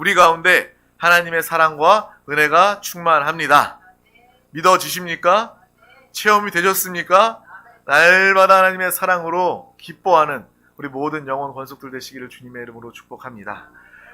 우리 가운데 하나님의 사랑과 은혜가 충만합니다. 믿어지십니까? 체험이 되셨습니까? 날마다 하나님의 사랑으로 기뻐하는 우리 모든 영혼 권속들 되시기를 주님의 이름으로 축복합니다.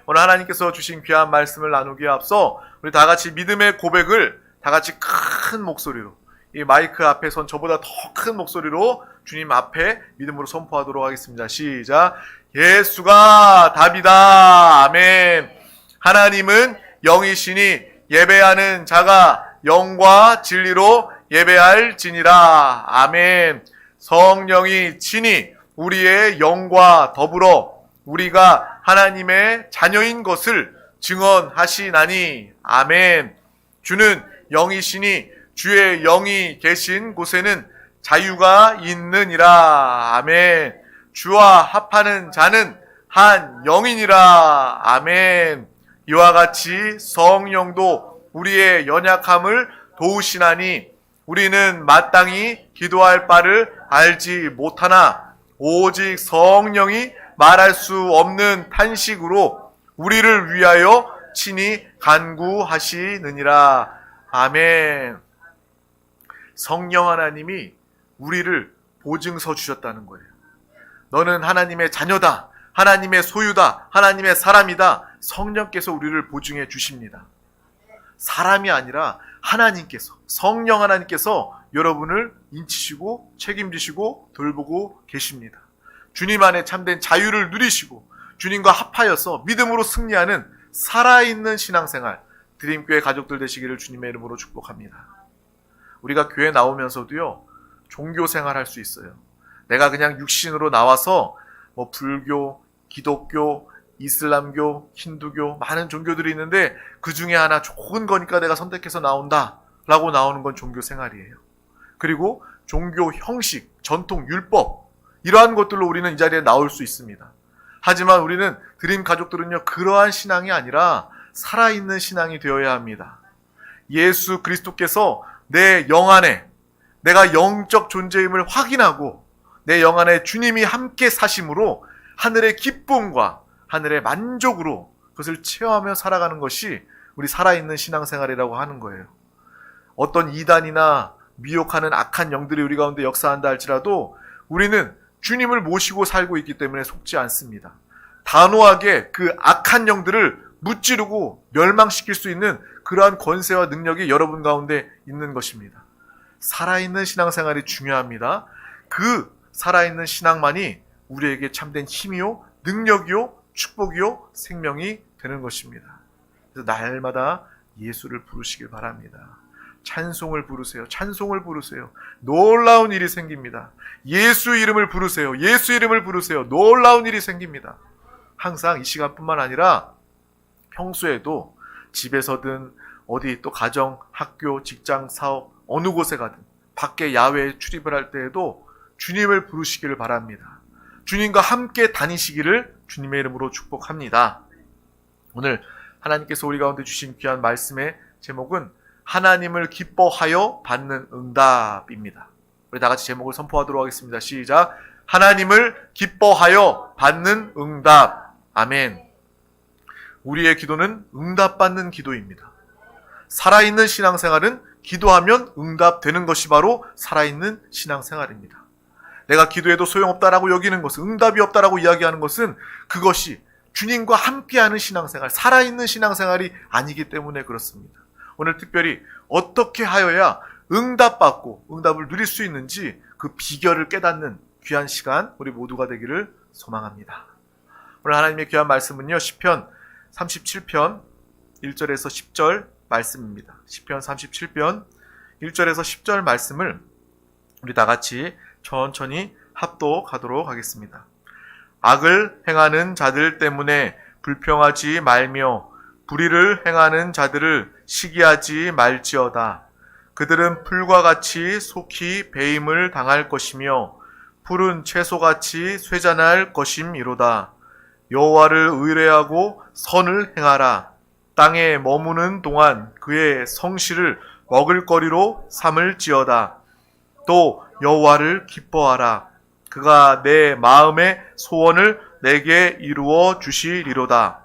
오늘 하나님께서 주신 귀한 말씀을 나누기에 앞서 우리 다 같이 믿음의 고백을 다 같이 큰 목소리로, 이 마이크 앞에 선 저보다 더 큰 목소리로 주님 앞에 믿음으로 선포하도록 하겠습니다. 시작. 예수가 답이다. 아멘. 하나님은 영이시니 예배하는 자가 영과 진리로 예배할지니라. 아멘. 성령이 친히 우리의 영과 더불어 우리가 하나님의 자녀인 것을 증언하시나니. 아멘. 주는 영이시니 주의 영이 계신 곳에는 자유가 있느니라. 아멘. 주와 합하는 자는 한 영이니라. 아멘. 이와 같이 성령도 우리의 연약함을 도우시나니 우리는 마땅히 기도할 바를 알지 못하나 오직 성령이 말할 수 없는 탄식으로 우리를 위하여 친히 간구하시느니라. 아멘. 성령 하나님이 우리를 보증서 주셨다는 거예요. 너는 하나님의 자녀다, 하나님의 소유다, 하나님의 사람이다. 성령께서 우리를 보증해 주십니다. 사람이 아니라 하나님께서, 성령 하나님께서 여러분을 인치시고 책임지시고 돌보고 계십니다. 주님 안에 참된 자유를 누리시고 주님과 합하여서 믿음으로 승리하는 살아있는 신앙생활, 드림교회 가족들 되시기를 주님의 이름으로 축복합니다. 우리가 교회 나오면서도요, 종교생활 할 수 있어요. 내가 그냥 육신으로 나와서 불교, 기독교, 이슬람교, 힌두교 많은 종교들이 있는데 그 중에 하나 좋은 거니까 내가 선택해서 나온다 라고 나오는 건 종교생활이에요. 그리고 종교 형식, 전통, 율법 이러한 것들로 우리는 이 자리에 나올 수 있습니다. 하지만 우리는 드림 가족들은요, 그러한 신앙이 아니라 살아있는 신앙이 되어야 합니다. 예수 그리스도께서 내 영 안에 내가 영적 존재임을 확인하고 내 영 안에 주님이 함께 사심으로 하늘의 기쁨과 하늘의 만족으로 그것을 체험하며 살아가는 것이 우리 살아있는 신앙생활이라고 하는 거예요. 어떤 이단이나 미혹하는 악한 영들이 우리 가운데 역사한다 할지라도 우리는 주님을 모시고 살고 있기 때문에 속지 않습니다. 단호하게 그 악한 영들을 무찌르고 멸망시킬 수 있는 그러한 권세와 능력이 여러분 가운데 있는 것입니다. 살아있는 신앙생활이 중요합니다. 그 살아있는 신앙만이 우리에게 참된 힘이요, 능력이요, 축복이요, 생명이 되는 것입니다. 그래서 날마다 예수를 부르시길 바랍니다. 찬송을 부르세요. 찬송을 부르세요. 놀라운 일이 생깁니다. 예수 이름을 부르세요. 예수 이름을 부르세요. 놀라운 일이 생깁니다. 항상 이 시간뿐만 아니라 평소에도 집에서든 어디 또 가정, 학교, 직장, 사업 어느 곳에 가든 밖에 야외에 출입을 할 때에도 주님을 부르시기를 바랍니다. 주님과 함께 다니시기를 주님의 이름으로 축복합니다. 오늘 하나님께서 우리 가운데 주신 귀한 말씀의 제목은 하나님을 기뻐하여 받는 응답입니다. 우리 다 같이 제목을 선포하도록 하겠습니다. 시작. 하나님을 기뻐하여 받는 응답. 아멘. 우리의 기도는 응답받는 기도입니다. 살아있는 신앙생활은 기도하면 응답되는 것이 바로 살아있는 신앙생활입니다. 내가 기도해도 소용없다라고 여기는 것은, 응답이 없다라고 이야기하는 것은 그것이 주님과 함께하는 신앙생활, 살아있는 신앙생활이 아니기 때문에 그렇습니다. 오늘 특별히 어떻게 하여야 응답받고 응답을 누릴 수 있는지 그 비결을 깨닫는 귀한 시간 우리 모두가 되기를 소망합니다. 오늘 하나님의 귀한 말씀은요, 시편 37편 1절에서 10절 말씀입니다. 시편 37편 1절에서 10절 말씀을 우리 다 같이 천천히 합독하도록 하겠습니다. 악을 행하는 자들 때문에 불평하지 말며 불의를 행하는 자들을 시기하지 말지어다. 그들은 풀과 같이 속히 배임을 당할 것이며 푸른 채소같이 쇠잔할 것임이로다. 여호와를 의뢰하고 선을 행하라. 땅에 머무는 동안 그의 성실을 먹을거리로 삼을지어다. 또 여호와를 기뻐하라. 그가 내 마음의 소원을 내게 이루어 주시리로다.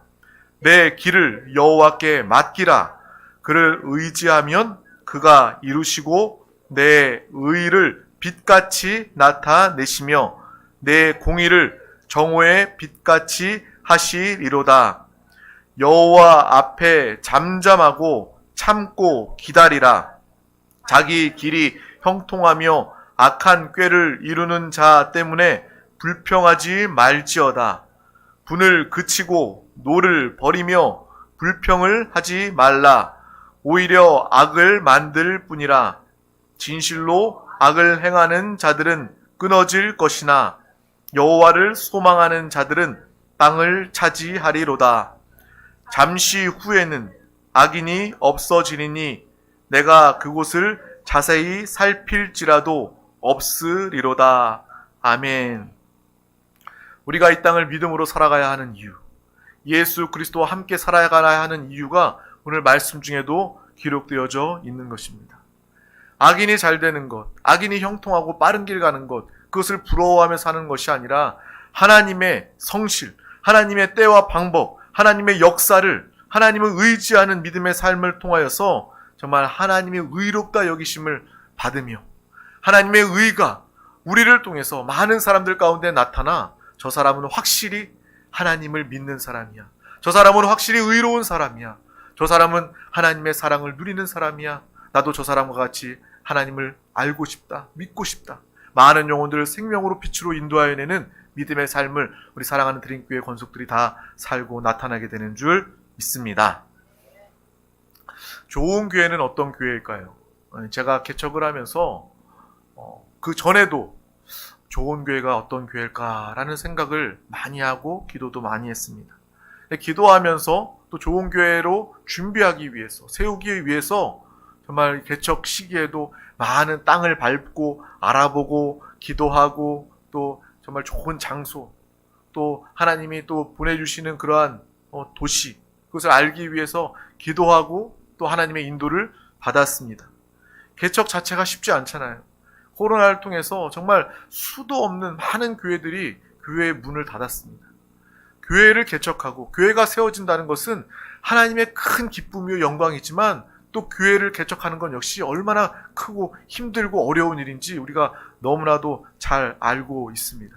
내 길을 여호와께 맡기라. 그를 의지하면 그가 이루시고 내 의를 빛같이 나타내시며 내 공의를 정오의 빛같이 하시리로다. 여호와 앞에 잠잠하고 참고 기다리라. 자기 길이 형통하며 악한 꾀를 이루는 자 때문에 불평하지 말지어다. 분을 그치고 노를 버리며 불평을 하지 말라. 오히려 악을 만들 뿐이라. 진실로 악을 행하는 자들은 끊어질 것이나 여호와를 소망하는 자들은 땅을 차지하리로다. 잠시 후에는 악인이 없어지리니 내가 그곳을 자세히 살필지라도 없으리로다. 아멘. 우리가 이 땅을 믿음으로 살아가야 하는 이유, 예수 그리스도와 함께 살아가야 하는 이유가 오늘 말씀 중에도 기록되어져 있는 것입니다. 악인이 잘 되는 것, 악인이 형통하고 빠른 길 가는 것, 그것을 부러워하며 사는 것이 아니라 하나님의 성실, 하나님의 때와 방법, 하나님의 역사를, 하나님을 의지하는 믿음의 삶을 통하여서 정말 하나님의 의롭다 여기심을 받으며 하나님의 의가 우리를 통해서 많은 사람들 가운데 나타나 저 사람은 확실히 하나님을 믿는 사람이야. 저 사람은 확실히 의로운 사람이야. 저 사람은 하나님의 사랑을 누리는 사람이야. 나도 저 사람과 같이 하나님을 알고 싶다. 믿고 싶다. 많은 영혼들을 생명으로 빛으로 인도하여내는 믿음의 삶을 우리 사랑하는 드림교회 권속들이 다 살고 나타나게 되는 줄 믿습니다. 좋은 교회는 어떤 교회일까요? 제가 개척을 하면서 그 전에도 좋은 교회가 어떤 교회일까라는 생각을 많이 하고 기도도 많이 했습니다. 기도하면서 또 좋은 교회로 준비하기 위해서, 세우기 위해서 정말 개척 시기에도 많은 땅을 밟고 알아보고 기도하고 또 정말 좋은 장소, 또 하나님이 또 보내주시는 그러한 도시, 그것을 알기 위해서 기도하고 또 하나님의 인도를 받았습니다. 개척 자체가 쉽지 않잖아요. 코로나를 통해서 정말 수도 없는 많은 교회들이 교회의 문을 닫았습니다. 교회를 개척하고 교회가 세워진다는 것은 하나님의 큰 기쁨이요 영광이지만 또 교회를 개척하는 건 역시 얼마나 크고 힘들고 어려운 일인지 우리가 너무나도 잘 알고 있습니다.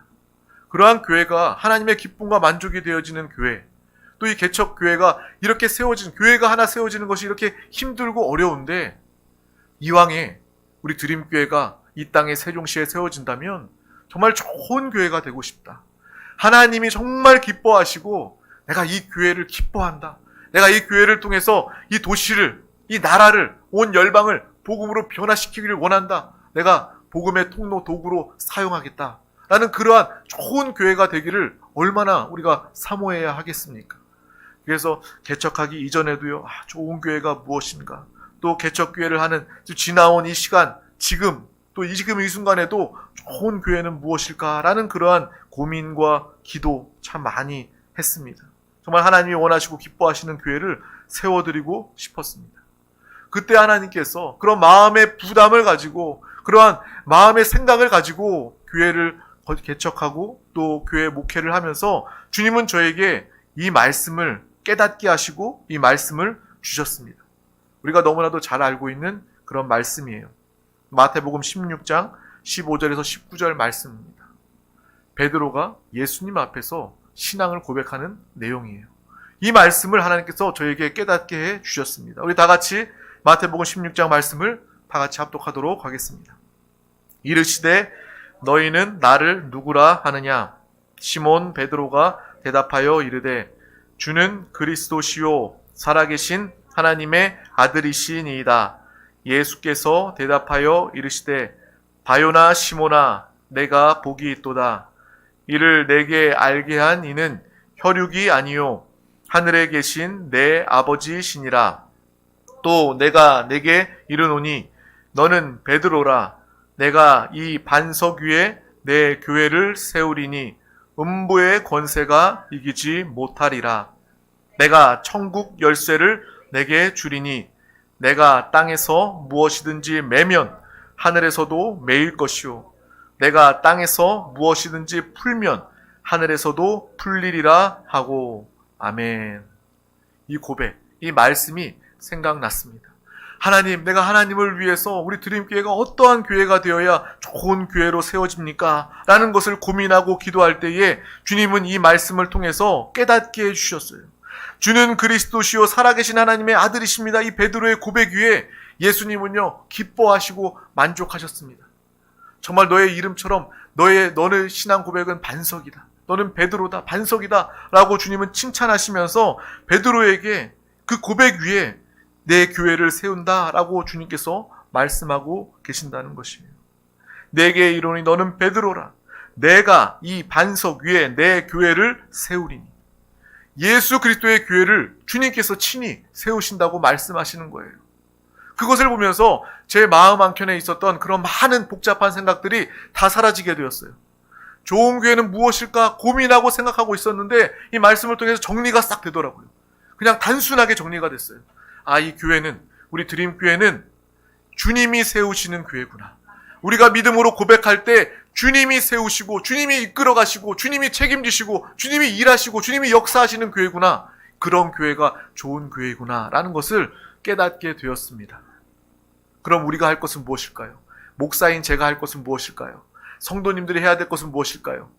그러한 교회가 하나님의 기쁨과 만족이 되어지는 교회, 또 이 개척 교회가 이렇게 세워진, 교회가 하나 세워지는 것이 이렇게 힘들고 어려운데 이왕에 우리 드림교회가 이 땅의 세종시에 세워진다면 정말 좋은 교회가 되고 싶다. 하나님이 정말 기뻐하시고 내가 이 교회를 기뻐한다. 내가 이 교회를 통해서 이 도시를, 이 나라를, 온 열방을 복음으로 변화시키기를 원한다. 내가 복음의 통로 도구로 사용하겠다. 라는 그러한 좋은 교회가 되기를 얼마나 우리가 사모해야 하겠습니까? 그래서 개척하기 이전에도요, 좋은 교회가 무엇인가? 또 개척교회를 하는 지나온 이 시간, 지금 이 순간에도 좋은 교회는 무엇일까라는 그러한 고민과 기도 참 많이 했습니다. 정말 하나님이 원하시고 기뻐하시는 교회를 세워드리고 싶었습니다. 그때 하나님께서 그런 마음의 부담을 가지고 그러한 마음의 생각을 가지고 교회를 개척하고 또 교회 목회를 하면서 주님은 저에게 이 말씀을 깨닫게 하시고 이 말씀을 주셨습니다. 우리가 너무나도 잘 알고 있는 그런 말씀이에요. 마태복음 16장 15절에서 19절 말씀입니다. 베드로가 예수님 앞에서 신앙을 고백하는 내용이에요. 이 말씀을 하나님께서 저에게 깨닫게 해 주셨습니다. 우리 다 같이 마태복음 16장 말씀을 다 같이 합독하도록 하겠습니다. 이르시되 너희는 나를 누구라 하느냐? 시몬 베드로가 대답하여 이르되 주는 그리스도시요 살아계신 하나님의 아들이시니이다. 예수께서 대답하여 이르시되 바요나 시몬아 내가 복이 있도다. 이를 내게 알게 한 이는 혈육이 아니요 하늘에 계신 내 아버지시니라. 또 내가 내게 이르노니 너는 베드로라. 내가 이 반석 위에 내 교회를 세우리니 음부의 권세가 이기지 못하리라. 내가 천국 열쇠를 내게 주리니 내가 땅에서 무엇이든지 매면 하늘에서도 매일 것이요 내가 땅에서 무엇이든지 풀면 하늘에서도 풀리리라 하고. 아멘. 이 고백, 이 말씀이 생각났습니다. 하나님, 내가 하나님을 위해서 우리 드림교회가 어떠한 교회가 되어야 좋은 교회로 세워집니까? 라는 것을 고민하고 기도할 때에 주님은 이 말씀을 통해서 깨닫게 해주셨어요. 주는 그리스도시요 살아계신 하나님의 아들이십니다. 이 베드로의 고백 위에 예수님은요 기뻐하시고 만족하셨습니다. 정말 너의 이름처럼 너의 신앙 고백은 반석이다. 너는 베드로다, 반석이다 라고 주님은 칭찬하시면서 베드로에게 그 고백 위에 내 교회를 세운다 라고 주님께서 말씀하고 계신다는 것이에요. 내게 이르노니 너는 베드로라. 내가 이 반석 위에 내 교회를 세우리니. 예수 그리스도의 교회를 주님께서 친히 세우신다고 말씀하시는 거예요. 그것을 보면서 제 마음 한켠에 있었던 그런 많은 복잡한 생각들이 다 사라지게 되었어요. 좋은 교회는 무엇일까 고민하고 생각하고 있었는데 이 말씀을 통해서 정리가 싹 되더라고요. 그냥 단순하게 정리가 됐어요. 아, 이 교회는, 우리 드림교회는 주님이 세우시는 교회구나. 우리가 믿음으로 고백할 때 주님이 세우시고 주님이 이끌어 가시고 주님이 책임지시고 주님이 일하시고 주님이 역사하시는 교회구나. 그런 교회가 좋은 교회구나 라는 것을 깨닫게 되었습니다. 그럼 우리가 할 것은 무엇일까요? 목사인 제가 할 것은 무엇일까요? 성도님들이 해야 될 것은 무엇일까요?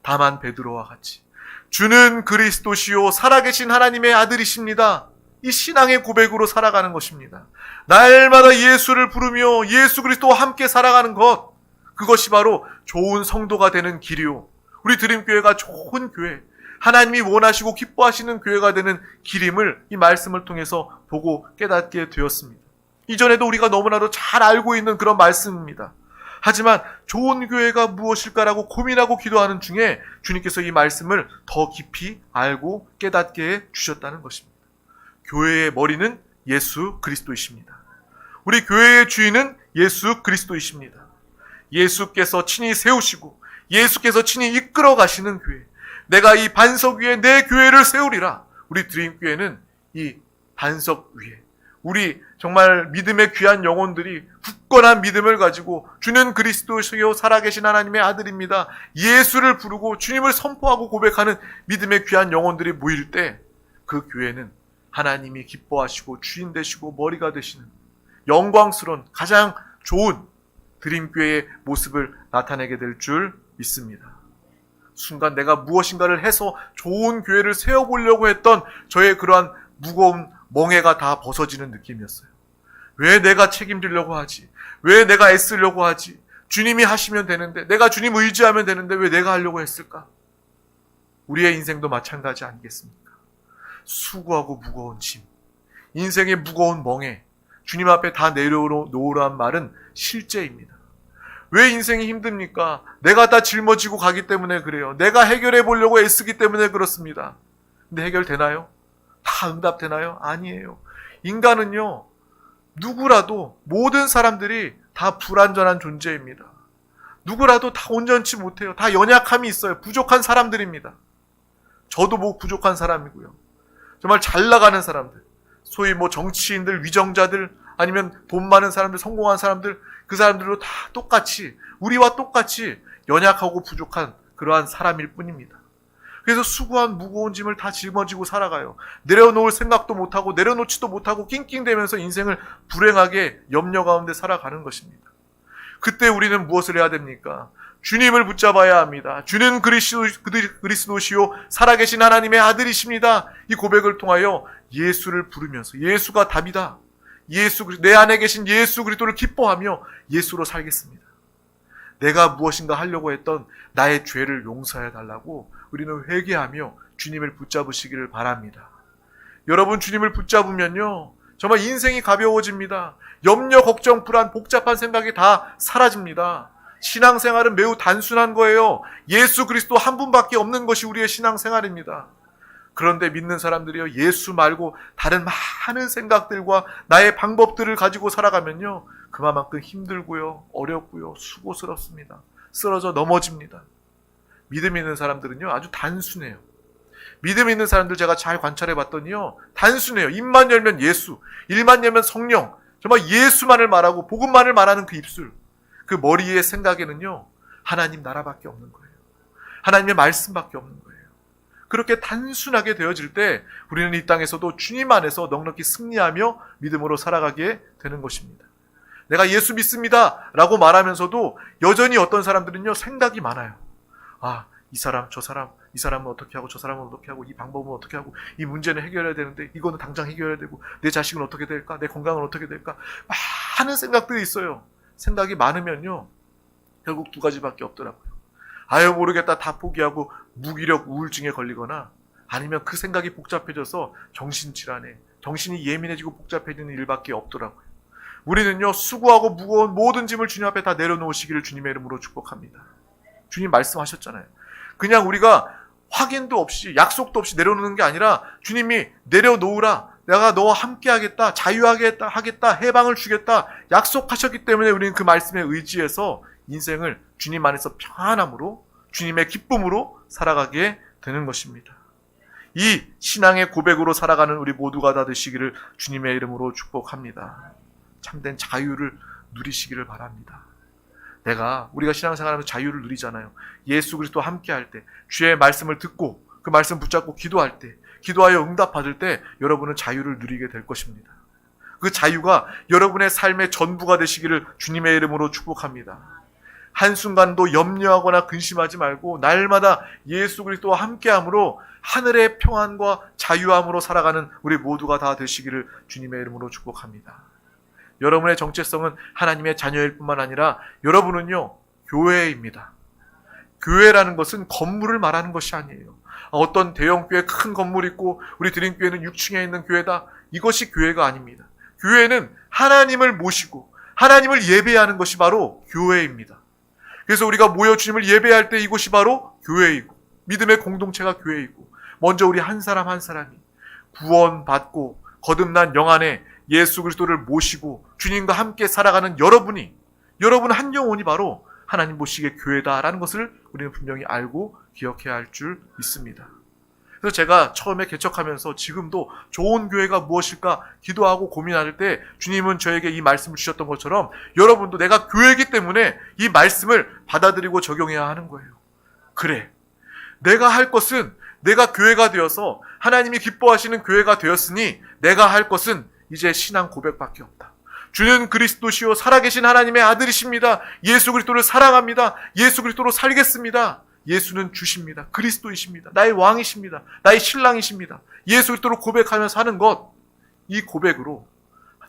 다만 베드로와 같이 주는 그리스도시요 살아계신 하나님의 아들이십니다. 이 신앙의 고백으로 살아가는 것입니다. 날마다 예수를 부르며 예수 그리스도와 함께 살아가는 것, 그것이 바로 좋은 성도가 되는 길이요, 우리 드림교회가 좋은 교회, 하나님이 원하시고 기뻐하시는 교회가 되는 길임을 이 말씀을 통해서 보고 깨닫게 되었습니다. 이전에도 우리가 너무나도 잘 알고 있는 그런 말씀입니다. 하지만 좋은 교회가 무엇일까라고 고민하고 기도하는 중에 주님께서 이 말씀을 더 깊이 알고 깨닫게 해 주셨다는 것입니다. 교회의 머리는 예수 그리스도이십니다. 우리 교회의 주인은 예수 그리스도이십니다. 예수께서 친히 세우시고 예수께서 친히 이끌어 가시는 교회, 내가 이 반석 위에 내 교회를 세우리라. 우리 드림교회는 이 반석 위에 우리 정말 믿음의 귀한 영혼들이 굳건한 믿음을 가지고 주는 그리스도시요 살아계신 하나님의 아들입니다. 예수를 부르고 주님을 선포하고 고백하는 믿음의 귀한 영혼들이 모일 때 그 교회는 하나님이 기뻐하시고 주인 되시고 머리가 되시는 영광스러운 가장 좋은 드림교회의 모습을 나타내게 될 줄 믿습니다. 순간 내가 무엇인가를 해서 좋은 교회를 세워보려고 했던 저의 그러한 무거운 멍에가 다 벗어지는 느낌이었어요. 왜 내가 책임지려고 하지? 왜 내가 애쓰려고 하지? 주님이 하시면 되는데, 내가 주님 의지하면 되는데 왜 내가 하려고 했을까? 우리의 인생도 마찬가지 아니겠습니까? 수고하고 무거운 짐, 인생의 무거운 멍에 주님 앞에 다 내려놓으라는 말은 실제입니다. 왜 인생이 힘듭니까? 내가 다 짊어지고 가기 때문에 그래요. 내가 해결해 보려고 애쓰기 때문에 그렇습니다. 근데 해결되나요? 다 응답되나요? 아니에요. 인간은요, 누구라도, 모든 사람들이 다 불완전한 존재입니다. 누구라도 다 온전치 못해요. 다 연약함이 있어요. 부족한 사람들입니다. 저도 뭐 부족한 사람이고요. 정말 잘 나가는 사람들, 소위 뭐 정치인들, 위정자들, 아니면 돈 많은 사람들, 성공한 사람들, 그 사람들도 다 똑같이, 우리와 똑같이 연약하고 부족한 그러한 사람일 뿐입니다. 그래서 수고한 무거운 짐을 다 짊어지고 살아가요. 내려놓을 생각도 못하고 내려놓지도 못하고 낑낑대면서 인생을 불행하게 염려 가운데 살아가는 것입니다. 그때 우리는 무엇을 해야 됩니까? 주님을 붙잡아야 합니다. 주는 그리스도시요 살아계신 하나님의 아들이십니다. 이 고백을 통하여 예수를 부르면서 예수가 답이다. 내 안에 계신 예수 그리스도를 기뻐하며 예수로 살겠습니다. 내가 무엇인가 하려고 했던 나의 죄를 용서해 달라고 우리는 회개하며 주님을 붙잡으시기를 바랍니다. 여러분, 주님을 붙잡으면요, 정말 인생이 가벼워집니다. 염려, 걱정, 불안, 복잡한 생각이 다 사라집니다. 신앙생활은 매우 단순한 거예요. 예수 그리스도 한 분밖에 없는 것이 우리의 신앙생활입니다. 그런데 믿는 사람들이요, 예수 말고 다른 많은 생각들과 나의 방법들을 가지고 살아가면요, 그만큼 힘들고요, 어렵고요, 수고스럽습니다. 쓰러져 넘어집니다. 믿음 있는 사람들은요, 아주 단순해요. 믿음 있는 사람들 제가 잘 관찰해 봤더니요, 단순해요. 입만 열면 예수, 일만 열면 성령, 정말 예수만을 말하고 복음만을 말하는 그 입술, 그 머리의 생각에는요, 하나님 나라밖에 없는 거예요. 하나님의 말씀밖에 없는 거예요. 그렇게 단순하게 되어질 때 우리는 이 땅에서도 주님 안에서 넉넉히 승리하며 믿음으로 살아가게 되는 것입니다. 내가 예수 믿습니다 라고 말하면서도 여전히 어떤 사람들은요, 생각이 많아요. 이 사람, 저 사람, 이 사람은 어떻게 하고 저 사람은 어떻게 하고 이 방법은 어떻게 하고 이 문제는 해결해야 되는데 이거는 당장 해결해야 되고 내 자식은 어떻게 될까? 내 건강은 어떻게 될까? 많은 생각들이 있어요. 생각이 많으면요, 결국 두 가지밖에 없더라고요. 아유 모르겠다 다 포기하고 무기력 우울증에 걸리거나 아니면 그 생각이 복잡해져서 정신질환에, 정신이 예민해지고 복잡해지는 일밖에 없더라고요. 우리는요, 수고하고 무거운 모든 짐을 주님 앞에 다 내려놓으시기를 주님의 이름으로 축복합니다. 주님 말씀하셨잖아요. 그냥 우리가 확인도 없이 약속도 없이 내려놓는 게 아니라 주님이 내려놓으라, 내가 너와 함께 하겠다, 자유하게 하겠다, 해방을 주겠다 약속하셨기 때문에 우리는 그 말씀에 의지해서 인생을 주님 안에서 평안함으로, 주님의 기쁨으로 살아가게 되는 것입니다. 이 신앙의 고백으로 살아가는 우리 모두가 다 되시기를 주님의 이름으로 축복합니다. 참된 자유를 누리시기를 바랍니다. 우리가 신앙생활하면서 자유를 누리잖아요. 예수 그리스도와 함께 할 때, 주의 말씀을 듣고 그 말씀 붙잡고 기도할 때, 기도하여 응답받을 때 여러분은 자유를 누리게 될 것입니다. 그 자유가 여러분의 삶의 전부가 되시기를 주님의 이름으로 축복합니다. 한순간도 염려하거나 근심하지 말고 날마다 예수 그리스도와 함께함으로 하늘의 평안과 자유함으로 살아가는 우리 모두가 다 되시기를 주님의 이름으로 축복합니다. 여러분의 정체성은 하나님의 자녀일 뿐만 아니라 여러분은요, 교회입니다. 교회라는 것은 건물을 말하는 것이 아니에요. 어떤 대형교회 큰 건물 있고 우리 드림교회는 6층에 있는 교회다, 이것이 교회가 아닙니다. 교회는 하나님을 모시고 하나님을 예배하는 것이 바로 교회입니다. 그래서 우리가 모여 주님을 예배할 때 이곳이 바로 교회이고 믿음의 공동체가 교회이고, 먼저 우리 한 사람 한 사람이 구원받고 거듭난 영 안에 예수 그리스도를 모시고 주님과 함께 살아가는 여러분 한 영혼이 바로 하나님 모시기의 교회다라는 것을 우리는 분명히 알고 기억해야 할 줄 믿습니다. 그래서 제가 처음에 개척하면서 지금도 좋은 교회가 무엇일까 기도하고 고민할 때 주님은 저에게 이 말씀을 주셨던 것처럼 여러분도 내가 교회이기 때문에 이 말씀을 받아들이고 적용해야 하는 거예요. 그래, 내가 할 것은, 내가 교회가 되어서 하나님이 기뻐하시는 교회가 되었으니 내가 할 것은 이제 신앙 고백밖에 없다. 주는 그리스도시요 살아계신 하나님의 아들이십니다. 예수 그리스도를 사랑합니다. 예수 그리스도로 살겠습니다. 예수는 주십니다. 그리스도이십니다. 나의 왕이십니다. 나의 신랑이십니다. 예수 그리스도로 고백하며 사는 것, 이 고백으로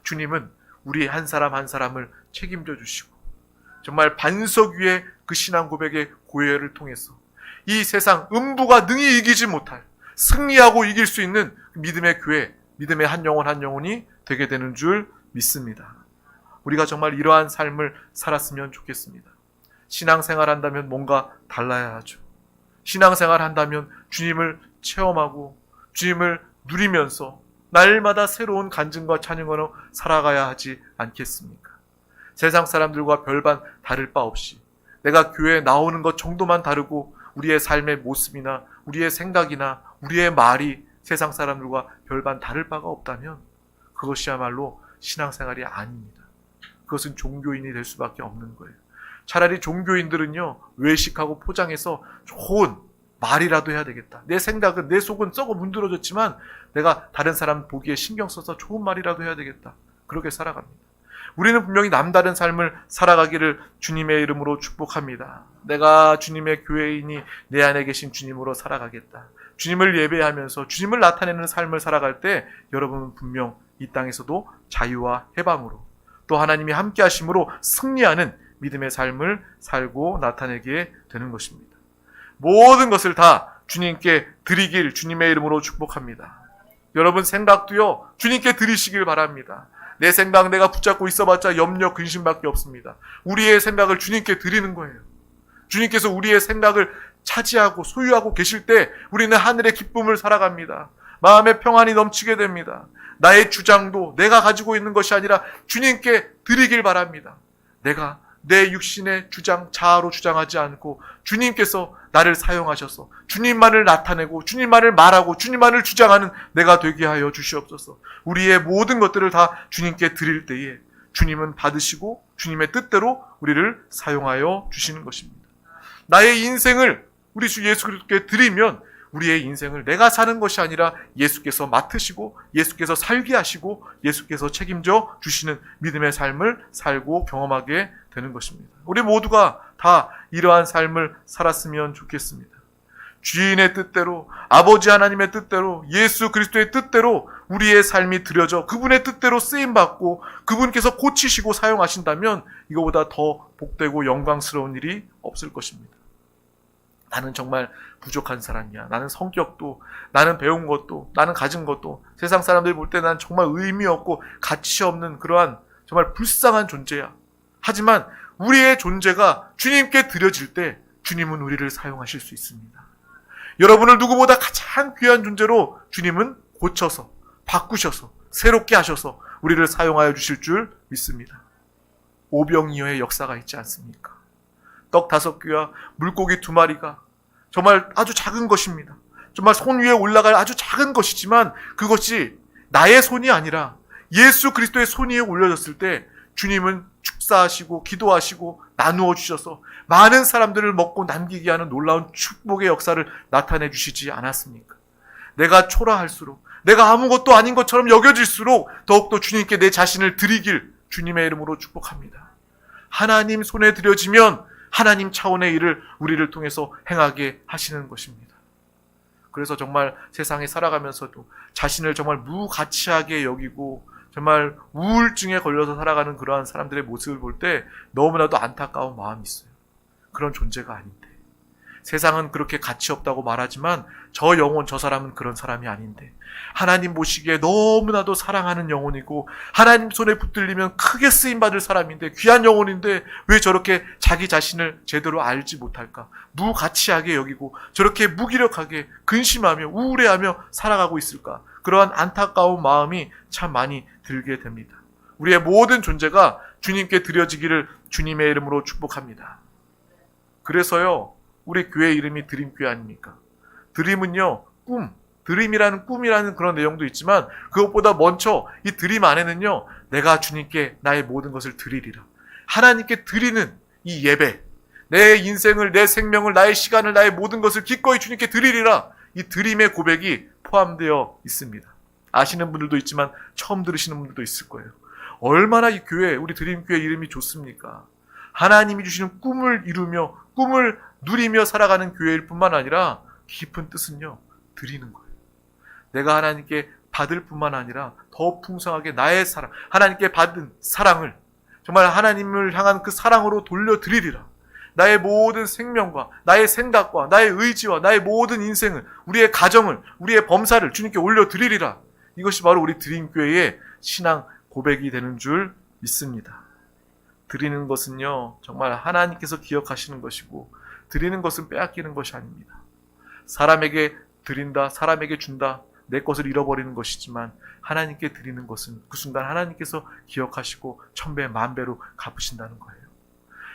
주님은 우리 한 사람 한 사람을 책임져 주시고 정말 반석 위에 그 신앙 고백의 고해를 통해서 이 세상 음부가 능히 이기지 못할, 승리하고 이길 수 있는 믿음의 교회, 믿음의 한 영혼 한 영혼이 되게 되는 줄 믿습니다. 우리가 정말 이러한 삶을 살았으면 좋겠습니다. 신앙생활 한다면 뭔가 달라야 하죠. 신앙생활 한다면 주님을 체험하고 주님을 누리면서 날마다 새로운 간증과 찬양으로 살아가야 하지 않겠습니까? 세상 사람들과 별반 다를 바 없이 내가 교회에 나오는 것 정도만 다르고 우리의 삶의 모습이나 우리의 생각이나 우리의 말이 세상 사람들과 별반 다를 바가 없다면 그것이야말로 신앙생활이 아닙니다. 그것은 종교인이 될 수밖에 없는 거예요. 차라리 종교인들은요, 외식하고 포장해서 좋은 말이라도 해야 되겠다. 내 생각은, 내 속은 썩어 문드러졌지만 내가 다른 사람 보기에 신경 써서 좋은 말이라도 해야 되겠다. 그렇게 살아갑니다. 우리는 분명히 남다른 삶을 살아가기를 주님의 이름으로 축복합니다. 내가 주님의 교회인이 내 안에 계신 주님으로 살아가겠다. 주님을 예배하면서 주님을 나타내는 삶을 살아갈 때 여러분은 분명 이 땅에서도 자유와 해방으로 또 하나님이 함께 하심으로 승리하는 믿음의 삶을 살고 나타내게 되는 것입니다. 모든 것을 다 주님께 드리길 주님의 이름으로 축복합니다. 여러분 생각도요, 주님께 드리시길 바랍니다. 내 생각 내가 붙잡고 있어봤자 염려 근심밖에 없습니다. 우리의 생각을 주님께 드리는 거예요. 주님께서 우리의 생각을 차지하고 소유하고 계실 때 우리는 하늘의 기쁨을 살아갑니다. 마음의 평안이 넘치게 됩니다. 나의 주장도 내가 가지고 있는 것이 아니라 주님께 드리길 바랍니다. 내가 내 육신의 주장, 자아로 주장하지 않고 주님께서 나를 사용하셔서 주님만을 나타내고 주님만을 말하고 주님만을 주장하는 내가 되게 하여 주시옵소서. 우리의 모든 것들을 다 주님께 드릴 때에 주님은 받으시고 주님의 뜻대로 우리를 사용하여 주시는 것입니다. 나의 인생을 우리 주 예수 그리스도께 드리면 우리의 인생을 내가 사는 것이 아니라 예수께서 맡으시고 예수께서 살게 하시고 예수께서 책임져 주시는 믿음의 삶을 살고 경험하게 되는 것입니다. 우리 모두가 다 이러한 삶을 살았으면 좋겠습니다. 주인의 뜻대로, 아버지 하나님의 뜻대로, 예수 그리스도의 뜻대로 우리의 삶이 드려져 그분의 뜻대로 쓰임받고 그분께서 고치시고 사용하신다면 이거보다 더 복되고 영광스러운 일이 없을 것입니다. 나는 정말 부족한 사람이야. 나는 성격도, 나는 배운 것도, 나는 가진 것도 세상 사람들이 볼 때 난 정말 의미 없고 가치 없는 그러한 정말 불쌍한 존재야. 하지만 우리의 존재가 주님께 드려질 때 주님은 우리를 사용하실 수 있습니다. 여러분을 누구보다 가장 귀한 존재로 주님은 고쳐서, 바꾸셔서, 새롭게 하셔서 우리를 사용하여 주실 줄 믿습니다. 오병이어의 역사가 있지 않습니까? 떡 5개와 물고기 2마리가 정말 아주 작은 것입니다. 정말 손 위에 올라갈 아주 작은 것이지만 그것이 나의 손이 아니라 예수 그리스도의 손 위에 올려졌을 때 주님은 축사하시고 기도하시고 나누어 주셔서 많은 사람들을 먹고 남기게 하는 놀라운 축복의 역사를 나타내 주시지 않았습니까? 내가 초라할수록, 내가 아무것도 아닌 것처럼 여겨질수록 더욱더 주님께 내 자신을 드리길 주님의 이름으로 축복합니다. 하나님 손에 드려지면 하나님 차원의 일을 우리를 통해서 행하게 하시는 것입니다. 그래서 정말 세상에 살아가면서도 자신을 정말 무가치하게 여기고 정말 우울증에 걸려서 살아가는 그러한 사람들의 모습을 볼 때 너무나도 안타까운 마음이 있어요. 그런 존재가 아닌데. 세상은 그렇게 가치 없다고 말하지만 저 영혼, 저 사람은 그런 사람이 아닌데 하나님 보시기에 너무나도 사랑하는 영혼이고 하나님 손에 붙들리면 크게 쓰임받을 사람인데 귀한 영혼인데 왜 저렇게 자기 자신을 제대로 알지 못할까? 무가치하게 여기고 저렇게 무기력하게 근심하며 우울해하며 살아가고 있을까? 그러한 안타까운 마음이 참 많이 들게 됩니다. 우리의 모든 존재가 주님께 드려지기를 주님의 이름으로 축복합니다. 그래서요, 우리 교회 이름이 드림교회 아닙니까? 드림은요, 꿈, 드림이라는 꿈이라는 그런 내용도 있지만 그것보다 먼저 이 드림 안에는요, 내가 주님께 나의 모든 것을 드리리라. 하나님께 드리는 이 예배, 내 인생을, 내 생명을, 나의 시간을, 나의 모든 것을 기꺼이 주님께 드리리라. 이 드림의 고백이 포함되어 있습니다. 아시는 분들도 있지만 처음 들으시는 분들도 있을 거예요. 얼마나 이 교회, 우리 드림교회 이름이 좋습니까? 하나님이 주시는 꿈을 이루며 꿈을 누리며 살아가는 교회일 뿐만 아니라 깊은 뜻은요, 드리는 거예요. 내가 하나님께 받을 뿐만 아니라 더 풍성하게 나의 사랑, 하나님께 받은 사랑을 정말 하나님을 향한 그 사랑으로 돌려드리리라. 나의 모든 생명과 나의 생각과 나의 의지와 나의 모든 인생을, 우리의 가정을, 우리의 범사를 주님께 올려드리리라. 이것이 바로 우리 드림교회의 신앙 고백이 되는 줄 믿습니다. 드리는 것은요, 정말 하나님께서 기억하시는 것이고 드리는 것은 빼앗기는 것이 아닙니다. 사람에게 드린다, 사람에게 준다, 내 것을 잃어버리는 것이지만 하나님께 드리는 것은 그 순간 하나님께서 기억하시고 1000배, 10,000배로 갚으신다는 거예요.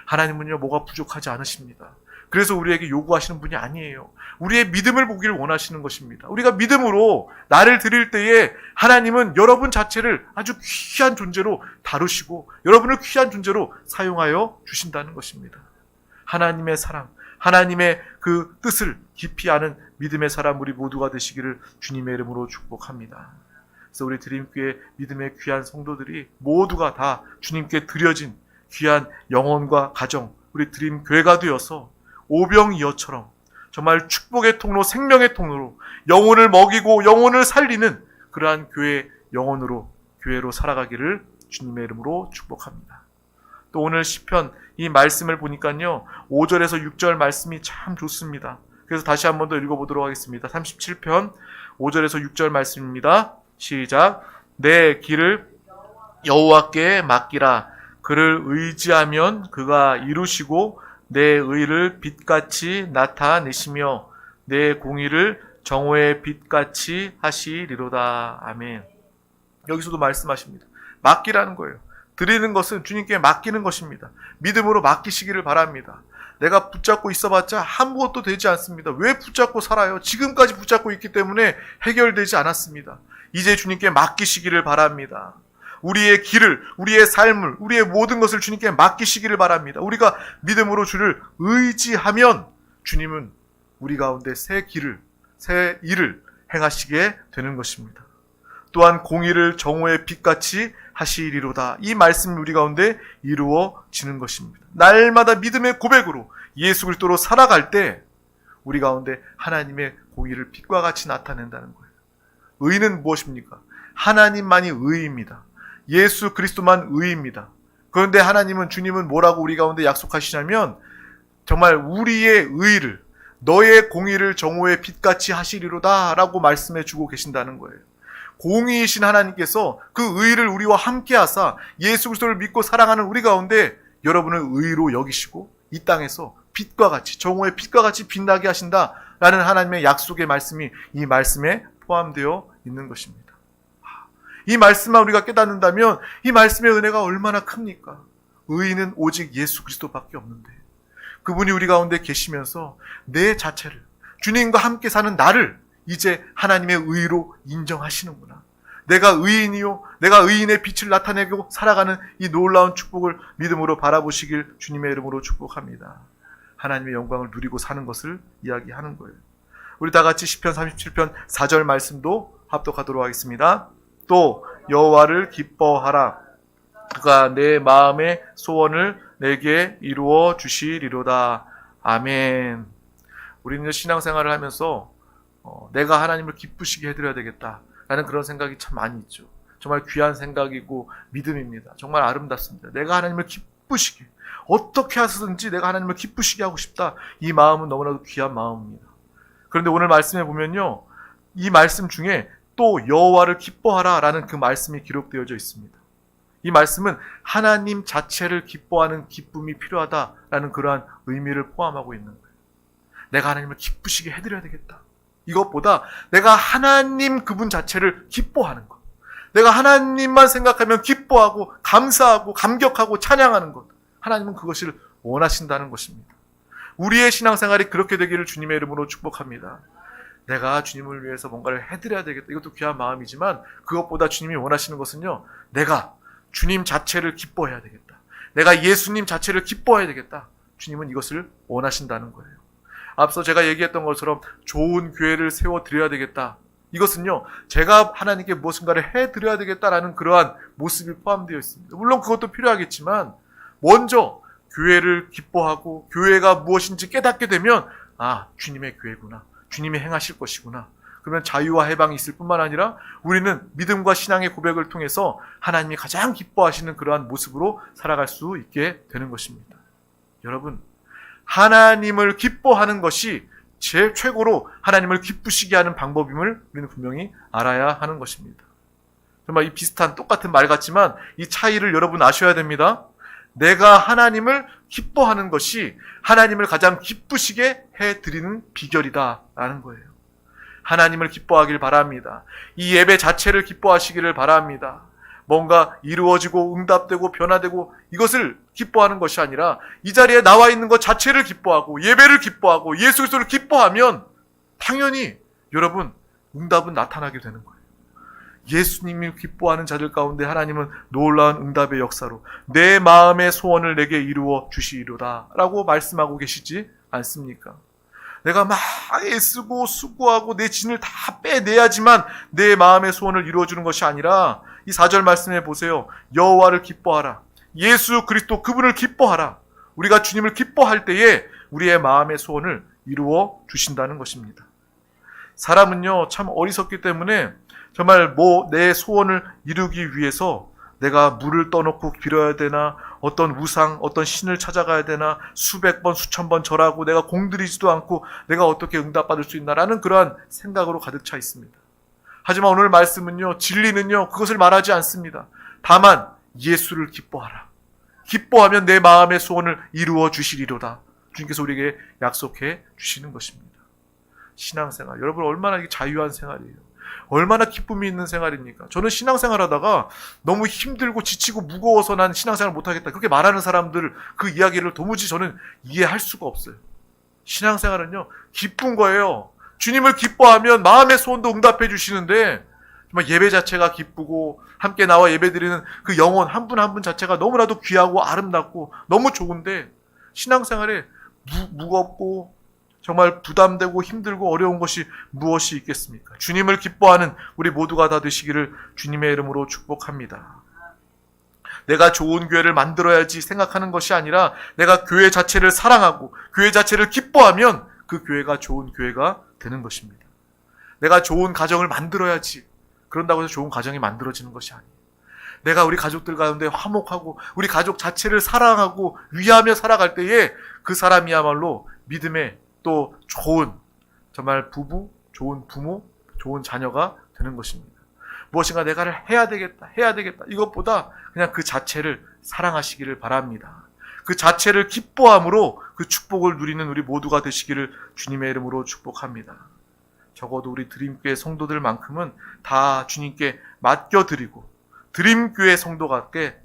하나님은요, 뭐가 부족하지 않으십니다. 그래서 우리에게 요구하시는 분이 아니에요. 우리의 믿음을 보기를 원하시는 것입니다. 우리가 믿음으로 나를 드릴 때에 하나님은 여러분 자체를 아주 귀한 존재로 다루시고 여러분을 귀한 존재로 사용하여 주신다는 것입니다. 하나님의 사랑, 하나님의 그 뜻을 깊이 아는 믿음의 사람 우리 모두가 되시기를 주님의 이름으로 축복합니다. 그래서 우리 드림교회 믿음의 귀한 성도들이 모두가 다 주님께 드려진 귀한 영혼과 가정, 우리 드림교회가 되어서 오병이어처럼 정말 축복의 통로, 생명의 통로로 영혼을 먹이고 영혼을 살리는 그러한 교회 영혼으로, 교회로 살아가기를 주님의 이름으로 축복합니다. 또 오늘 시편 이 말씀을 보니까요, 5절에서 6절 말씀이 참 좋습니다. 그래서 다시 한 번 더 읽어보도록 하겠습니다. 37편 5절에서 6절 말씀입니다. 시작. 내 길을 여호와께 맡기라. 그를 의지하면 그가 이루시고 내 의를 빛같이 나타내시며 내 공의를 정오의 빛같이 하시리로다. 아멘. 여기서도 말씀하십니다. 맡기라는 거예요. 드리는 것은 주님께 맡기는 것입니다. 믿음으로 맡기시기를 바랍니다. 내가 붙잡고 있어봤자 아무것도 되지 않습니다. 왜 붙잡고 살아요? 지금까지 붙잡고 있기 때문에 해결되지 않았습니다. 이제 주님께 맡기시기를 바랍니다. 우리의 길을, 우리의 삶을, 우리의 모든 것을 주님께 맡기시기를 바랍니다. 우리가 믿음으로 주를 의지하면 주님은 우리 가운데 새 길을, 새 일을 행하시게 되는 것입니다. 또한 공의를 정오의 빛같이 하시리로다. 이 말씀이 우리 가운데 이루어지는 것입니다. 날마다 믿음의 고백으로 예수 그리스도로 살아갈 때 우리 가운데 하나님의 공의를 빛과 같이 나타낸다는 거예요. 의는 무엇입니까? 하나님만이 의입니다. 예수 그리스도만 의입니다. 그런데 하나님은, 주님은 뭐라고 우리 가운데 약속하시냐면 정말 우리의 의를, 너의 공의를 정오의 빛같이 하시리로다 라고 말씀해 주고 계신다는 거예요. 공의이신 하나님께서 그 의를 우리와 함께 하사 예수 그리스도를 믿고 사랑하는 우리 가운데 여러분을 의로 여기시고 이 땅에서 빛과 같이, 정오의 빛과 같이 빛나게 하신다라는 하나님의 약속의 말씀이 이 말씀에 포함되어 있는 것입니다. 이 말씀만 우리가 깨닫는다면 이 말씀의 은혜가 얼마나 큽니까? 의인은 오직 예수 그리스도밖에 없는데 그분이 우리 가운데 계시면서 내 자체를, 주님과 함께 사는 나를 이제 하나님의 의로 인정하시는구나. 내가 의인이요, 내가 의인의 빛을 나타내고 살아가는 이 놀라운 축복을 믿음으로 바라보시길 주님의 이름으로 축복합니다. 하나님의 영광을 누리고 사는 것을 이야기하는 거예요. 우리 다 같이 시편 37편 4절 말씀도 합독하도록 하겠습니다. 또 여호와를 기뻐하라. 그가 내 마음의 소원을 내게 이루어 주시리로다. 아멘. 우리는 신앙생활을 하면서 내가 하나님을 기쁘시게 해드려야 되겠다라는 그런 생각이 참 많이 있죠. 정말 귀한 생각이고 믿음입니다. 정말 아름답습니다. 내가 하나님을 기쁘시게, 어떻게 하든지 내가 하나님을 기쁘시게 하고 싶다. 이 마음은 너무나도 귀한 마음입니다. 그런데 오늘 말씀에 보면요, 이 말씀 중에 또 여호와를 기뻐하라 라는 그 말씀이 기록되어져 있습니다. 이 말씀은 하나님 자체를 기뻐하는 기쁨이 필요하다라는 그러한 의미를 포함하고 있는 거예요. 내가 하나님을 기쁘시게 해드려야 되겠다. 이것보다 내가 하나님 그분 자체를 기뻐하는 것, 내가 하나님만 생각하면 기뻐하고 감사하고 감격하고 찬양하는 것, 하나님은 그것을 원하신다는 것입니다. 우리의 신앙생활이 그렇게 되기를 주님의 이름으로 축복합니다. 내가 주님을 위해서 뭔가를 해드려야 되겠다. 이것도 귀한 마음이지만 그것보다 주님이 원하시는 것은요, 내가 주님 자체를 기뻐해야 되겠다. 내가 예수님 자체를 기뻐해야 되겠다. 주님은 이것을 원하신다는 거예요. 앞서 제가 얘기했던 것처럼 좋은 교회를 세워드려야 되겠다. 이것은요, 제가 하나님께 무엇인가를 해드려야 되겠다라는 그러한 모습이 포함되어 있습니다. 물론 그것도 필요하겠지만 먼저 교회를 기뻐하고 교회가 무엇인지 깨닫게 되면 주님의 교회구나. 주님이 행하실 것이구나. 그러면 자유와 해방이 있을 뿐만 아니라 우리는 믿음과 신앙의 고백을 통해서 하나님이 가장 기뻐하시는 그러한 모습으로 살아갈 수 있게 되는 것입니다. 여러분, 하나님을 기뻐하는 것이 최고로 하나님을 기쁘시게 하는 방법임을 우리는 분명히 알아야 하는 것입니다. 정말 이 비슷한 똑같은 말 같지만 이 차이를 여러분 아셔야 됩니다. 내가 하나님을 기뻐하는 것이 하나님을 가장 기쁘시게 해드리는 비결이다라는 거예요. 하나님을 기뻐하길 바랍니다. 이 예배 자체를 기뻐하시기를 바랍니다. 뭔가 이루어지고 응답되고 변화되고 이것을 기뻐하는 것이 아니라 이 자리에 나와 있는 것 자체를 기뻐하고 예배를 기뻐하고 예수 그리스도를 기뻐하면 당연히 여러분 응답은 나타나게 되는 거예요. 예수님이 기뻐하는 자들 가운데 하나님은 놀라운 응답의 역사로 내 마음의 소원을 내게 이루어 주시리로다 라고 말씀하고 계시지 않습니까? 내가 막 애쓰고 수고하고 내 진을 다 빼내야지만 내 마음의 소원을 이루어주는 것이 아니라 이 4절 말씀해 보세요. 여호와를 기뻐하라. 예수 그리스도 그분을 기뻐하라. 우리가 주님을 기뻐할 때에 우리의 마음의 소원을 이루어 주신다는 것입니다. 사람은요 참 어리석기 때문에 정말 내 소원을 이루기 위해서 내가 물을 떠놓고 빌어야 되나, 어떤 우상, 어떤 신을 찾아가야 되나, 수백 번, 수천 번 절하고 내가 공들이지도 않고 내가 어떻게 응답받을 수 있나라는 그러한 생각으로 가득 차 있습니다. 하지만 오늘 말씀은요, 진리는요, 그것을 말하지 않습니다. 다만 예수를 기뻐하라. 기뻐하면 내 마음의 소원을 이루어 주시리로다. 주님께서 우리에게 약속해 주시는 것입니다. 신앙생활, 여러분 얼마나 이게 자유한 생활이에요. 얼마나 기쁨이 있는 생활입니까? 저는 신앙생활 하다가 너무 힘들고 지치고 무거워서 난 신앙생활 못하겠다. 그렇게 말하는 사람들 그 이야기를 도무지 저는 이해할 수가 없어요. 신앙생활은요, 기쁜 거예요. 주님을 기뻐하면 마음의 소원도 응답해 주시는데 정말 예배 자체가 기쁘고 함께 나와 예배드리는 그 영혼 한 분 한 분 자체가 너무나도 귀하고 아름답고 너무 좋은데 신앙생활에 무겁고 정말 부담되고 힘들고 어려운 것이 무엇이 있겠습니까? 주님을 기뻐하는 우리 모두가 다 되시기를 주님의 이름으로 축복합니다. 내가 좋은 교회를 만들어야지 생각하는 것이 아니라 내가 교회 자체를 사랑하고 교회 자체를 기뻐하면 그 교회가 좋은 교회가 되는 것입니다. 내가 좋은 가정을 만들어야지, 그런다고 해서 좋은 가정이 만들어지는 것이 아니에요. 내가 우리 가족들 가운데 화목하고 우리 가족 자체를 사랑하고 위하며 살아갈 때에 그 사람이야말로 믿음의 또 좋은 정말 부부, 좋은 부모, 좋은 자녀가 되는 것입니다. 무엇인가 내가 해야 되겠다 이것보다 그냥 그 자체를 사랑하시기를 바랍니다. 그 자체를 기뻐함으로 그 축복을 누리는 우리 모두가 되시기를 주님의 이름으로 축복합니다. 적어도 우리 드림교회 성도들만큼은 다 주님께 맡겨드리고 드림교회 성도답게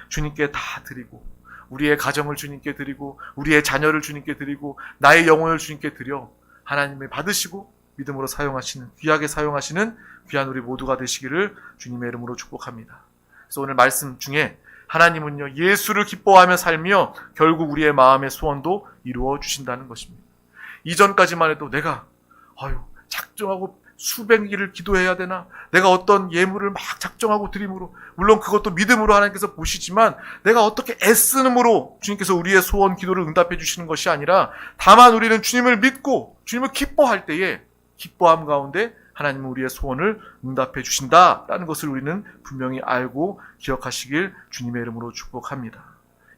주님께 다 드리고 우리의 가정을 주님께 드리고 우리의 자녀를 주님께 드리고 나의 영혼을 주님께 드려 하나님을 받으시고 믿음으로 사용하시는, 귀하게 사용하시는 귀한 우리 모두가 되시기를 주님의 이름으로 축복합니다. 그래서 오늘 말씀 중에 하나님은요, 예수를 기뻐하며 살며 결국 우리의 마음의 소원도 이루어 주신다는 것입니다. 이전까지만 해도 내가 작정하고 수백 일을 기도해야 되나? 내가 어떤 예물을 막 작정하고 드림으로, 물론 그것도 믿음으로 하나님께서 보시지만 내가 어떻게 애쓰므로 주님께서 우리의 소원 기도를 응답해 주시는 것이 아니라 다만 우리는 주님을 믿고 주님을 기뻐할 때에 기뻐함 가운데 하나님은 우리의 소원을 응답해 주신다라는 것을 우리는 분명히 알고 기억하시길 주님의 이름으로 축복합니다.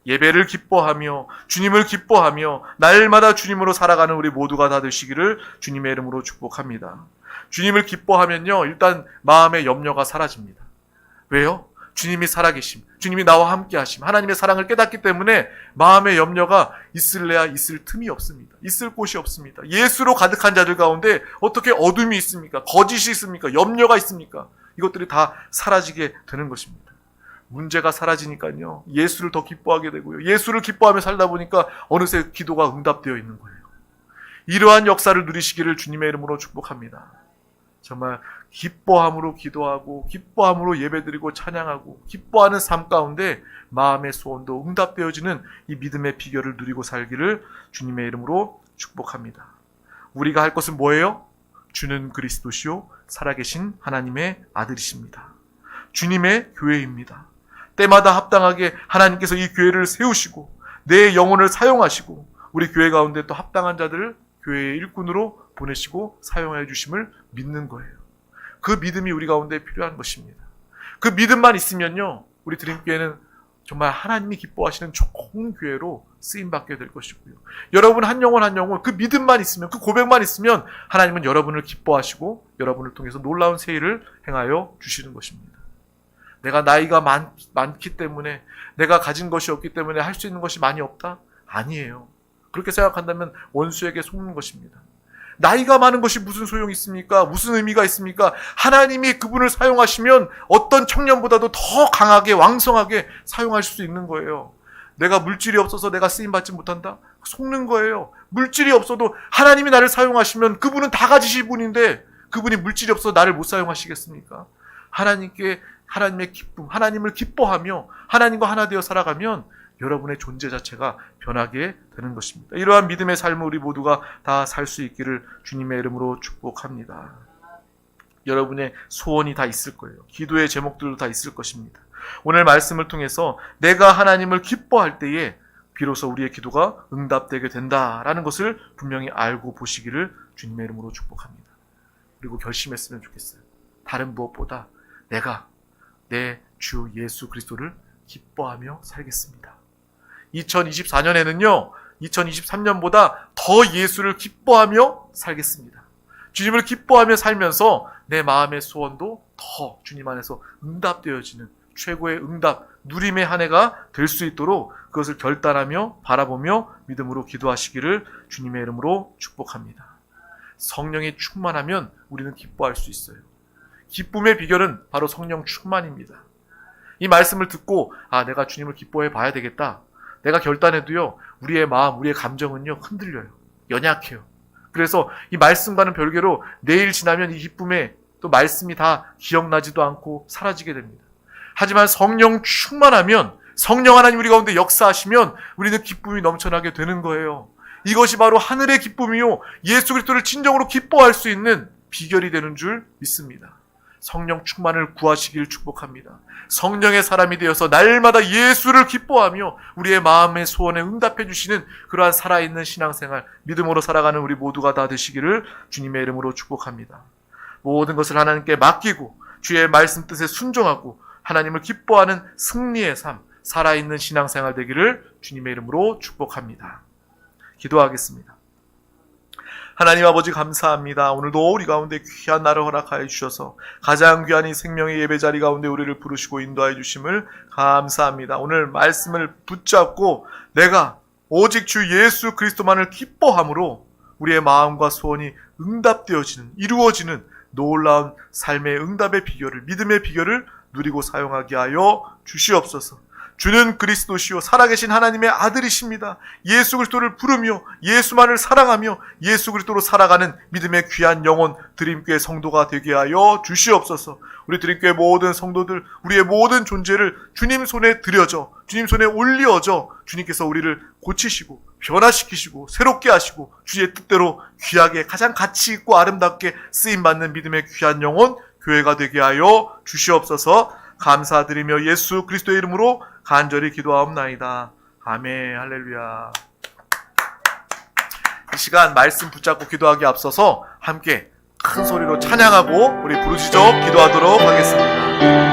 예배를 기뻐하며 주님을 기뻐하며 날마다 주님으로 살아가는 우리 모두가 다 되시기를 주님의 이름으로 축복합니다. 주님을 기뻐하면요, 일단 마음의 염려가 사라집니다. 왜요? 주님이 살아계심, 주님이 나와 함께 하심, 하나님의 사랑을 깨닫기 때문에 마음의 염려가 있을래야 있을 틈이 없습니다. 있을 곳이 없습니다. 예수로 가득한 자들 가운데 어떻게 어둠이 있습니까? 거짓이 있습니까? 염려가 있습니까? 이것들이 다 사라지게 되는 것입니다. 문제가 사라지니까요, 예수를 더 기뻐하게 되고요, 예수를 기뻐하며 살다 보니까 어느새 기도가 응답되어 있는 거예요. 이러한 역사를 누리시기를 주님의 이름으로 축복합니다. 정말 기뻐함으로 기도하고 기뻐함으로 예배드리고 찬양하고 기뻐하는 삶 가운데 마음의 소원도 응답되어지는 이 믿음의 비결을 누리고 살기를 주님의 이름으로 축복합니다. 우리가 할 것은 뭐예요? 주는 그리스도시요 살아계신 하나님의 아들이십니다. 주님의 교회입니다. 때마다 합당하게 하나님께서 이 교회를 세우시고 내 영혼을 사용하시고 우리 교회 가운데 또 합당한 자들을 교회의 일꾼으로 보내시고 사용해 주심을 믿는 거예요. 그 믿음이 우리 가운데 필요한 것입니다. 그 믿음만 있으면요, 우리 드림교회는 정말 하나님이 기뻐하시는 좋은 교회로 쓰임받게 될 것이고요. 여러분 한 영혼 그 믿음만 있으면, 그 고백만 있으면 하나님은 여러분을 기뻐하시고 여러분을 통해서 놀라운 세일을 행하여 주시는 것입니다. 내가 나이가 많기 때문에, 내가 가진 것이 없기 때문에 할 수 있는 것이 많이 없다? 아니에요. 그렇게 생각한다면 원수에게 속는 것입니다. 나이가 많은 것이 무슨 소용이 있습니까? 무슨 의미가 있습니까? 하나님이 그분을 사용하시면 어떤 청년보다도 더 강하게 왕성하게 사용하실 수 있는 거예요. 내가 물질이 없어서 내가 쓰임받지 못한다? 속는 거예요. 물질이 없어도 하나님이 나를 사용하시면 그분은 다 가지실 분인데 그분이 물질이 없어서 나를 못 사용하시겠습니까? 하나님의 기쁨, 하나님을 기뻐하며 하나님과 하나 되어 살아가면 여러분의 존재 자체가 변하게 되는 것입니다. 이러한 믿음의 삶을 우리 모두가 다 살 수 있기를 주님의 이름으로 축복합니다. 여러분의 소원이 다 있을 거예요. 기도의 제목들도 다 있을 것입니다. 오늘 말씀을 통해서 내가 하나님을 기뻐할 때에 비로소 우리의 기도가 응답되게 된다라는 것을 분명히 알고 보시기를 주님의 이름으로 축복합니다. 그리고 결심했으면 좋겠어요. 다른 무엇보다 내가 내 주 예수 그리스도를 기뻐하며 살겠습니다. 2024년에는요, 2023년보다 더 예수를 기뻐하며 살겠습니다. 주님을 기뻐하며 살면서 내 마음의 소원도 더 주님 안에서 응답되어지는 최고의 응답, 누림의 한 해가 될 수 있도록 그것을 결단하며 바라보며 믿음으로 기도하시기를 주님의 이름으로 축복합니다. 성령이 충만하면 우리는 기뻐할 수 있어요. 기쁨의 비결은 바로 성령 충만입니다. 이 말씀을 듣고 내가 주님을 기뻐해 봐야 되겠다. 내가 결단해도요, 우리의 마음, 우리의 감정은요, 흔들려요. 연약해요. 그래서 이 말씀과는 별개로 내일 지나면 이 기쁨에 또 말씀이 다 기억나지도 않고 사라지게 됩니다. 하지만 성령 충만하면, 성령 하나님 우리 가운데 역사하시면 우리는 기쁨이 넘쳐나게 되는 거예요. 이것이 바로 하늘의 기쁨이요 예수 그리스도를 진정으로 기뻐할 수 있는 비결이 되는 줄 믿습니다. 성령 충만을 구하시길 축복합니다. 성령의 사람이 되어서 날마다 예수를 기뻐하며 우리의 마음의 소원에 응답해 주시는 그러한 살아있는 신앙생활, 믿음으로 살아가는 우리 모두가 다 되시기를 주님의 이름으로 축복합니다. 모든 것을 하나님께 맡기고 주의 말씀 뜻에 순종하고 하나님을 기뻐하는 승리의 삶, 살아있는 신앙생활 되기를 주님의 이름으로 축복합니다. 기도하겠습니다. 하나님 아버지 감사합니다. 오늘도 우리 가운데 귀한 날을 허락하여 주셔서 가장 귀한 이 생명의 예배 자리 가운데 우리를 부르시고 인도하여 주심을 감사합니다. 오늘 말씀을 붙잡고 내가 오직 주 예수 그리스도만을 기뻐함으로 우리의 마음과 소원이 응답되어지는, 이루어지는 놀라운 삶의 응답의 비결을, 믿음의 비결을 누리고 사용하게 하여 주시옵소서. 주는 그리스도시요 살아계신 하나님의 아들이십니다. 예수 그리스도를 부르며 예수만을 사랑하며 예수 그리스도로 살아가는 믿음의 귀한 영혼 드림교회 성도가 되게 하여 주시옵소서. 우리 드림교회 모든 성도들, 우리의 모든 존재를 주님 손에 드려져, 주님 손에 올려져 주님께서 우리를 고치시고 변화시키시고 새롭게 하시고 주의 뜻대로 귀하게 가장 가치 있고 아름답게 쓰임받는 믿음의 귀한 영혼 교회가 되게 하여 주시옵소서. 감사드리며 예수 그리스도의 이름으로 간절히 기도하옵나이다. 아멘. 할렐루야. 이 시간 말씀 붙잡고 기도하기 앞서서 함께 큰 소리로 찬양하고 우리 부르짖어 기도하도록 하겠습니다.